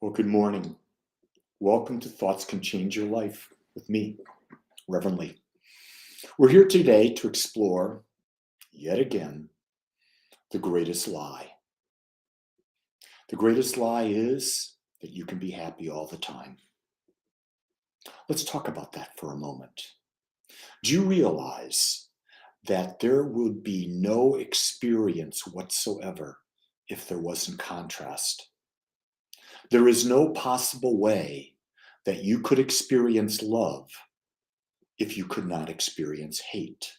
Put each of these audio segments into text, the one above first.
Well, good morning. Welcome to Thoughts Can Change Your Life with me, Reverend Lee. We're here today to explore, yet again, the greatest lie. The greatest lie is that you can be happy all the time. Let's talk about that for a moment. Do you realize that there would be no experience whatsoever if there wasn't contrast? There is no possible way that you could experience love if you could not experience hate.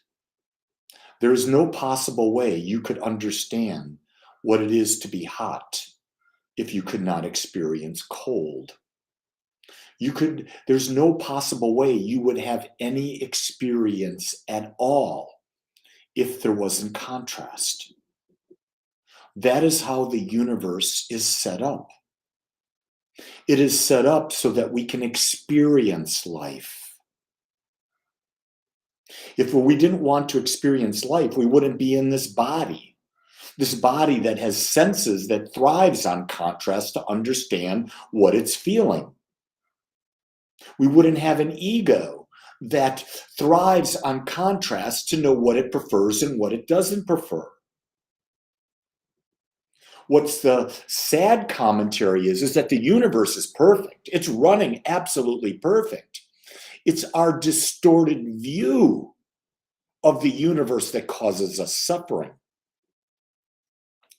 There is no possible way you could understand what it is to be hot if you could not experience cold. There's no possible way you would have any experience at all if there wasn't contrast. That is how the universe is set up. It is set up so that we can experience life. If we didn't want to experience life, we wouldn't be in this body that has senses that thrives on contrast to understand what it's feeling. We wouldn't have an ego that thrives on contrast to know what it prefers and what it doesn't prefer. What's the sad commentary is that the universe is perfect. It's running absolutely perfect. It's our distorted view of the universe that causes us suffering.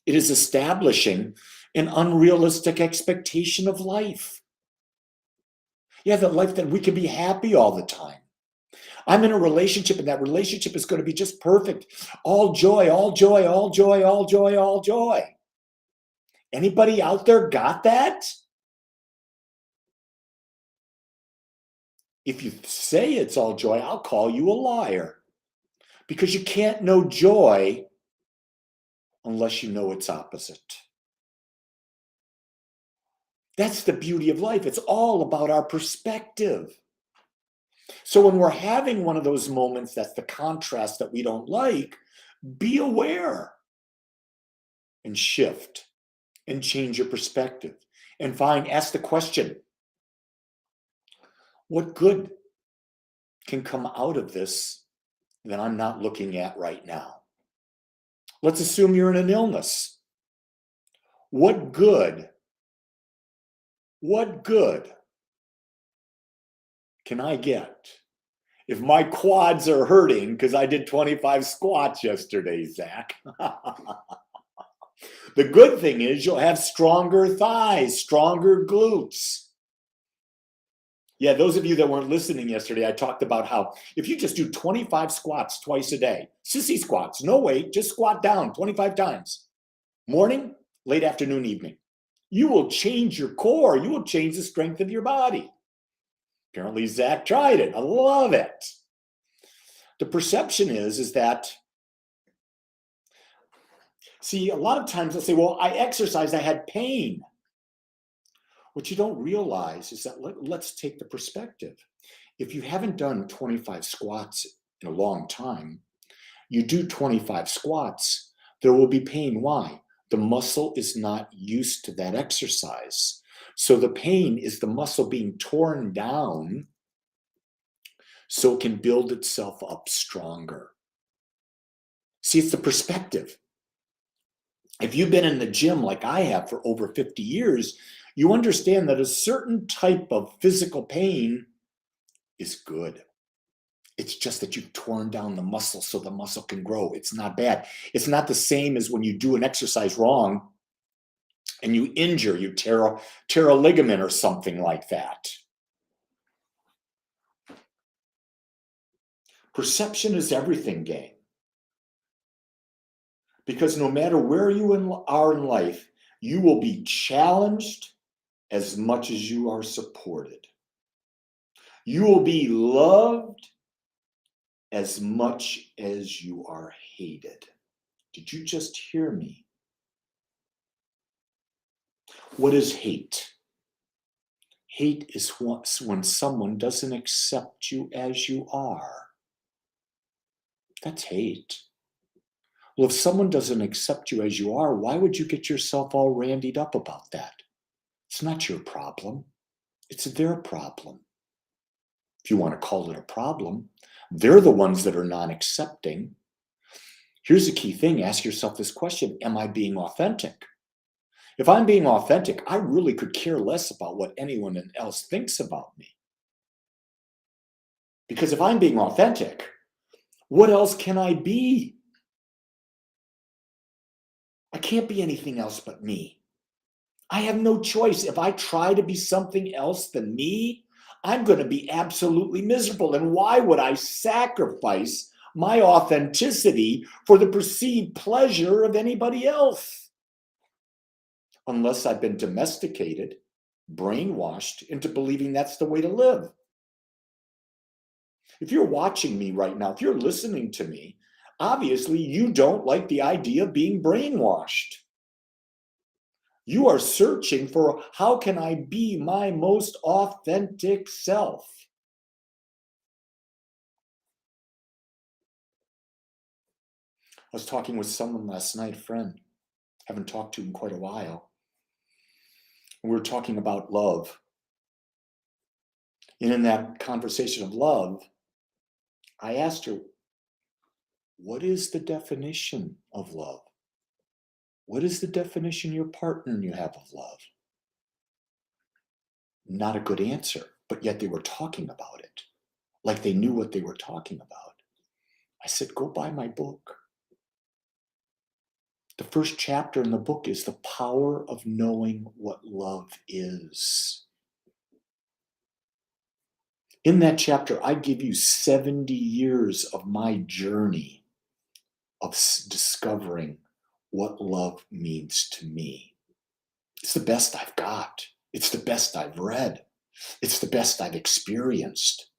It is establishing an unrealistic expectation of life. Yeah, the life that we can be happy all the time. I'm in a relationship and that relationship is going to be just perfect. All joy, all joy, all joy, all joy, all joy. Anybody out there got that? If you say it's all joy, I'll call you a liar. Because you can't know joy unless you know its opposite. That's the beauty of life. It's all about our perspective. So when we're having one of those moments that's the contrast that we don't like, be aware and shift and change your perspective and ask the question, what good can come out of this that I'm not looking at right now? Let's assume you're in an illness. What good can I get if my quads are hurting because I did 25 squats yesterday, Zach? The good thing is you'll have stronger thighs, stronger glutes. Yeah, those of you that weren't listening yesterday, I talked about how if you just do 25 squats twice a day, sissy squats, no weight, just squat down 25 times, morning, late afternoon, evening, you will change your core. You will change the strength of your body. Apparently, Zach tried it. I love it. The perception is that, see, a lot of times they'll say, well, I exercised, I had pain. What you don't realize is that let's take the perspective. If you haven't done 25 squats in a long time, you do 25 squats, there will be pain. Why? The muscle is not used to that exercise. So the pain is the muscle being torn down so it can build itself up stronger. See, it's the perspective. If you've been in the gym like I have for over 50 years, you understand that a certain type of physical pain is good. It's just that you've torn down the muscle so the muscle can grow. It's not bad. It's not the same as when you do an exercise wrong and you injure, you tear a ligament or something like that. Perception is everything, gang. Because no matter where you are in life, you will be challenged as much as you are supported. You will be loved as much as you are hated. Did you just hear me? What is hate? Hate is when someone doesn't accept you as you are. That's hate. Well, if someone doesn't accept you as you are, why would you get yourself all randied up about that? It's not your problem. It's their problem. If you want to call it a problem, they're the ones that are non-accepting. Here's the key thing. Ask yourself this question. Am I being authentic? If I'm being authentic, I really could care less about what anyone else thinks about me. Because if I'm being authentic, what else can I be? I can't be anything else but me. I have no choice. If I try to be something else than me, I'm going to be absolutely miserable. And why would I sacrifice my authenticity for the perceived pleasure of anybody else? Unless I've been domesticated, brainwashed into believing that's the way to live. If you're watching me right now, if you're listening to me, obviously you don't like the idea of being brainwashed. You are searching for, how can I be my most authentic self? I was talking with someone last night, a friend, haven't talked to in quite a while. We were talking about love. And in that conversation of love, I asked her, what is the definition of love? What is the definition your partner and you have of love? Not a good answer, but yet they were talking about it, like they knew what they were talking about. I said, go buy my book. The first chapter in the book is the power of knowing what love is. In that chapter, I give you 70 years of my journey of discovering what love means to me. It's the best I've got. It's the best I've read. It's the best I've experienced.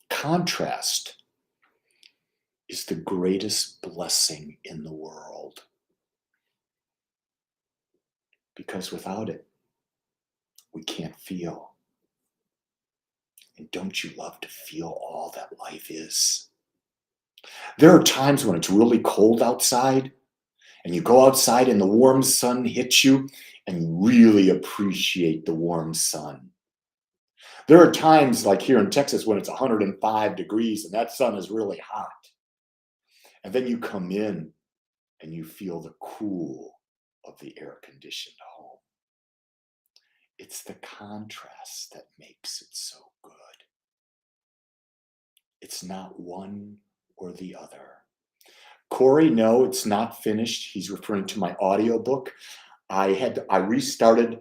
Contrast is the greatest blessing in the world. Because without it, we can't feel. And don't you love to feel all that life is? There are times when it's really cold outside, and you go outside and the warm sun hits you, and you really appreciate the warm sun. There are times, like here in Texas, when it's 105 degrees and that sun is really hot. And then you come in and you feel the cool of the air-conditioned home. It's the contrast that makes it so good. It's not one or the other. Corey, no, it's not finished. He's referring to my audiobook. I restarted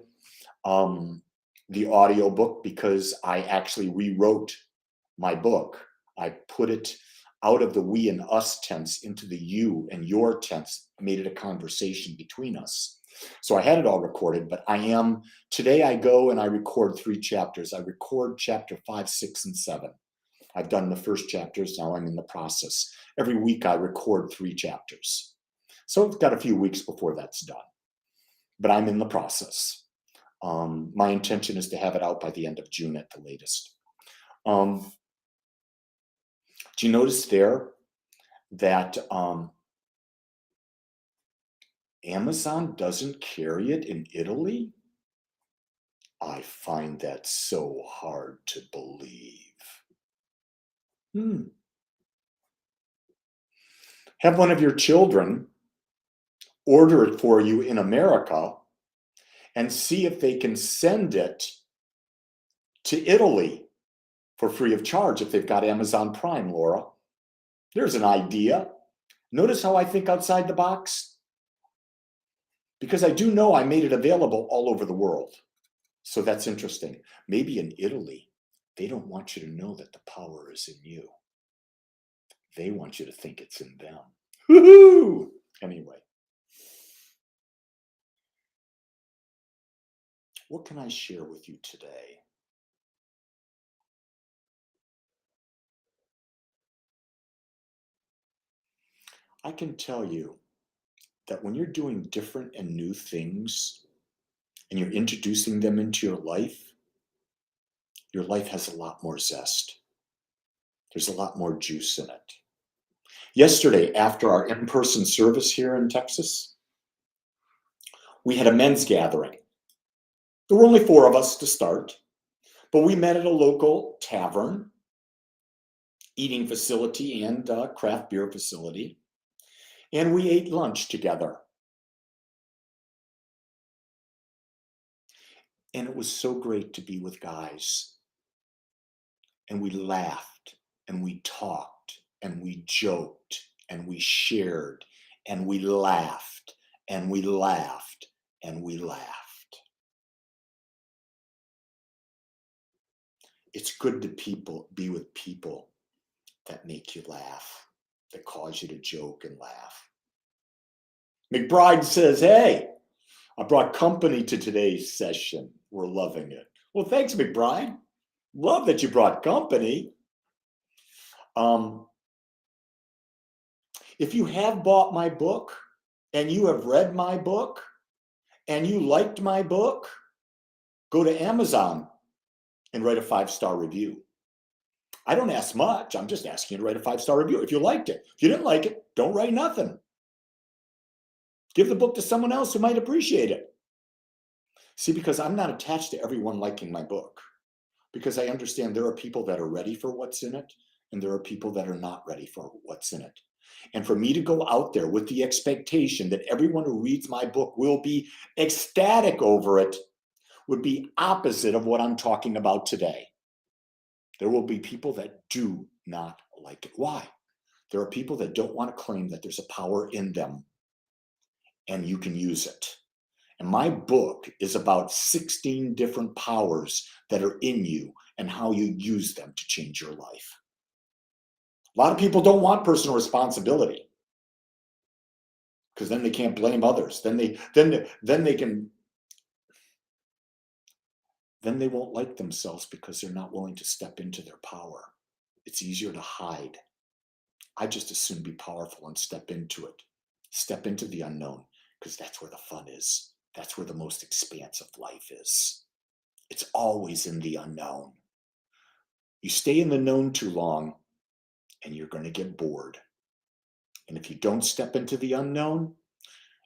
the audiobook because I actually rewrote my book. I put it out of the we and us tense into the you and your tense, made it a conversation between us. So I had it all recorded, but today I go and I record 3 chapters. I record chapter 5, 6, and 7. I've done the first chapters, now I'm in the process. Every week I record 3 chapters. So I've got a few weeks before that's done, but I'm in the process. My intention is to have it out by the end of June at the latest. Do you notice there that Amazon doesn't carry it in Italy? I find that so hard to believe. Have one of your children order it for you in America and see if they can send it to Italy for free of charge if they've got Amazon Prime, Laura. There's an idea. Notice how I think outside the box? Because I do know I made it available all over the world. So that's interesting. Maybe in Italy, they don't want you to know that the power is in you. They want you to think it's in them. Woohoo! Anyway. What can I share with you today? I can tell you that when you're doing different and new things and you're introducing them into your life has a lot more zest. There's a lot more juice in it. Yesterday, after our in-person service here in Texas, we had a men's gathering. There were only 4 of us to start, but we met at a local tavern, eating facility and craft beer facility, and we ate lunch together. And it was so great to be with guys. And we laughed, and we talked, and we joked, and we shared, and we laughed, and we laughed, and we laughed. It's good to be with people that make you laugh, that cause you to joke and laugh. McBride says, hey, I brought company to today's session. We're loving it. Well, thanks, McBride. Love that you brought company. If you have bought my book and you have read my book and you liked my book, go to Amazon and write a 5-star review. I don't ask much. I'm just asking you to write a 5-star review if you liked it. If you didn't like it, don't write nothing. Give the book to someone else who might appreciate it. See, because I'm not attached to everyone liking my book, because I understand there are people that are ready for what's in it, and there are people that are not ready for what's in it. And for me to go out there with the expectation that everyone who reads my book will be ecstatic over it would be opposite of what I'm talking about today. There will be people that do not like it. Why? There are people that don't want to claim that there's a power in them and you can use it. And my book is about 16 different powers that are in you and how you use them to change your life. A lot of people don't want personal responsibility because then they can't blame others. Then they won't like themselves because they're not willing to step into their power. It's easier to hide. I just as soon be powerful and step into it. Step into the unknown, because that's where the fun is. That's where the most expansive life is. It's always in the unknown. You stay in the known too long, and you're going to get bored. And if you don't step into the unknown,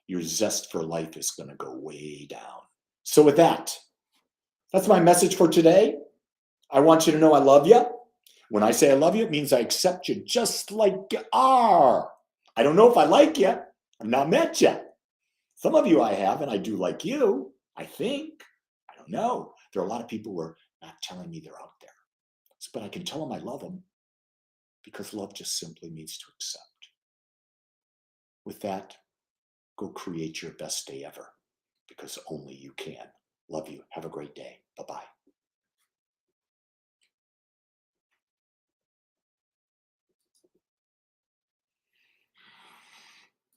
your zest for life is going to go way down. So with that, that's my message for today. I want you to know I love you. When I say I love you, it means I accept you just like you are. I don't know if I like you. I've not met you. Some of you I have, and I do like you, I think. I don't know. There are a lot of people who are not telling me they're out there. But I can tell them I love them, because love just simply means to accept. With that, go create your best day ever, because only you can. Love you. Have a great day. Bye-bye.